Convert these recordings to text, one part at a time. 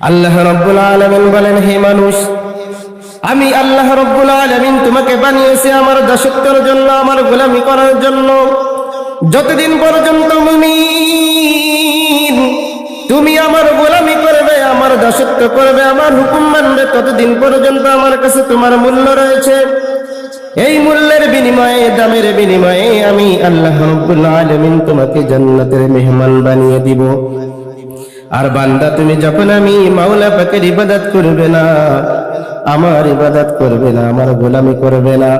আল্লাহ রাব্বুল আলামিন বলেন, হে মানুষ, আমি আল্লাহ রাব্বুল আলামিন তোমাকে বানিয়েছি আমার দাসত্বের জন্য, আমার গোলামি করার জন্য। যতদিন পর্যন্ত মুমিন তুমি আমার গোলামি করবে, আমার দাসত্ব করবে, আমার হুকুম মানবে, ততদিন পর্যন্ত আমার কাছে তোমার মূল্য রয়েছে। এই মূল্যের বিনিময়ে, দামের বিনিময়ে আমি আল্লাহ রাব্বুল আলামিন তোমাকে জান্নাতের মেহমান বানিয়ে দিব। আর বান্দা, তুমি যখন আমি মাওলা পাকের ইবাদত করবে না, আমার ইবাদত করবে না, আমার গোলামি করবে না,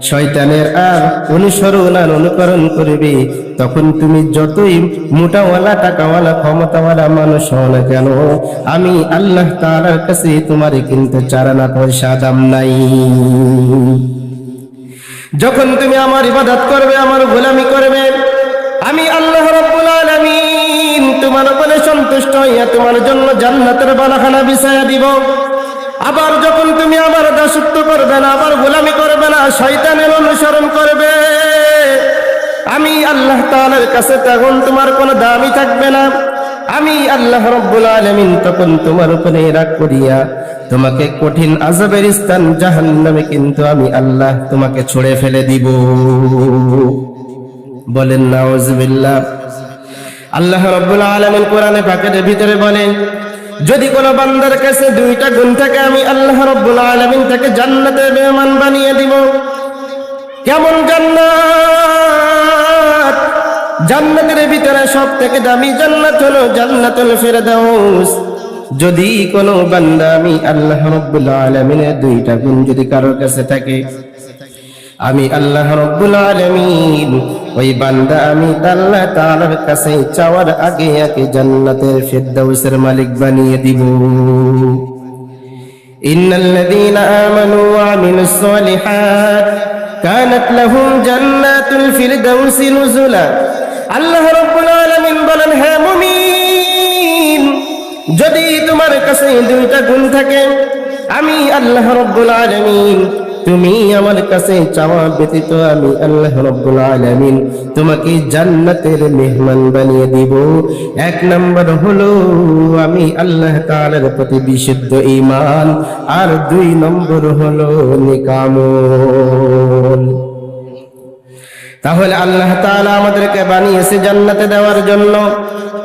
শয়তানের আর অনুসরণ আর অনুকরণ করবে, তখন তুমি যতই মোটাওয়ালা, টাকাওয়ালা, ক্ষমতাওয়ালা মানুষ হও না কেন, আমি আল্লাহ তাআলার কাছে তোমার কিন্তু চারানা পয়সা দাম নাই। যখন তুমি আমার ইবাদত করবে, আমার গোলামি করবে, আমি আল্লাহ রাব্বুল আলামিন তোমার উপরে সন্তুষ্ট হইয়া তোমার জন্য জান্নাতের বালাখানা বিছায়া দিব। আবার যখন তুমি আমার দাসত্ব করবে না, আমার গোলামি করবে না, শয়তানের অনুসরণ করবে, আমি আল্লাহ তাআলার কাছে তখন তোমার কোনো দামই থাকবে না। আমি আল্লাহ রাব্বুল আলামিন তখন তোমার উপরে রাগ করিয়া তোমাকে কঠিন আযাবের স্থান জাহান্নামে কিন্তু আমি আল্লাহ তোমাকে ছুঁড়ে ফেলে দিব। বলেন নাউযুবিল্লাহ। আল্লাহ রাব্বুল আলামিন কোরআনে পাকের ভিতরে বলেন, যদি কোনো বান্দার কাছে দুইটা গুণ থাকে, আমি আল্লাহ রাব্বুল আলামিন তাকে জান্নাতের মেহমান বানিয়ে দিব। কেমন জান্নাত? জান্নাতের ভিতরে সবথেকে দামি জান্নাত হলো জান্নাতুল ফিরদাউস। যদি কোনো বান্দা আমি আল্লাহ রাব্বুল আলামিনের দুইটা গুণ যদি কারোর কাছে থাকে, আমি আল্লাহ রাব্বুল আলামিন ওই বান্দা আমি আল্লাহ তাআলার কাছে চাওয়ার আগে আগে জান্নাতের ফিরদাউসের মালিক বানিয়ে দিব। ইন্নাল্লাযীনা আমানু ওয়া আমিলুস সালিহাত কানাত লাহুম জান্নাতুল ফিরদাউসি নুজুলা। আল্লাহ রাব্বুল আলামিন বলেন, হে মুমিন, যদি তোমার কাছে দুইটা গুণ থাকে, আমি আল্লাহ রাব্বুল আলামিন তুমি আমার কাছে চাওয়া ব্যতীত আমি আল্লাহ রাব্বুল আলামিন তোমাকে জান্নাতের মেহমান বানিয়ে দিব। এক নম্বর হলো আমি আল্লাহ তাআলার প্রতি বিশুদ্ধ ঈমান, আর দুই নম্বর হলো নেক আমল। তাহলে আল্লাহ তাআলা আমাদেরকে বানিয়েছে জান্নাতে দেওয়ার জন্য।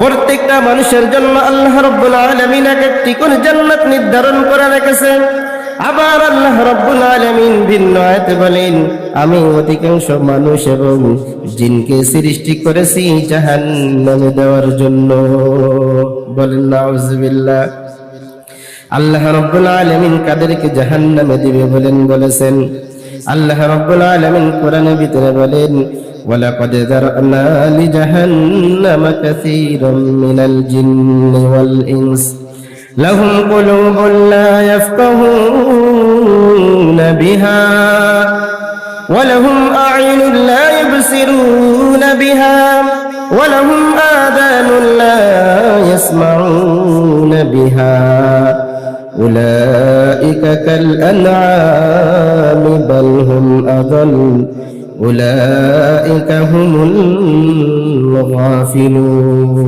প্রত্যেকটা মানুষের জন্য আল্লাহ রাব্বুল আলামিন এক একটি করে জান্নাত নির্ধারণ করে রেখেছে। আবার আল্লাহ রাব্বুল আলামিন ভিন্ন আয়াতে বলেন, আমি অধিকাংশ মানুষ এবং জিনকে সৃষ্টি করেছি জাহান্নামে দেওয়ার জন্য। বলেন নাউযুবিল্লাহ। আল্লাহ রাব্বুল আলামিন কাদেরকে জাহান্নামে দিবে বলেছেন? আল্লাহ রাব্বুল আলামিন কোরআনের ভিতরে বলেন, ওয়ালাকাদ যারআনা লিজাহান্নামা কাসীরাম মিনাল জিন্নি ওয়াল ইনস লাহুম কুলুবুন লা ইয়াফকাহুনা বিহা ওয়া লাহুম আ'য়ুনুন লা ইবসিরুনা বিহা ওয়া লাহুম আযানুন লা ইয়াসমাউনা বিহা উলাইকা কাল আন'আমি বাল হুম আযাল উলাইকা হুমুল গাফিলুন।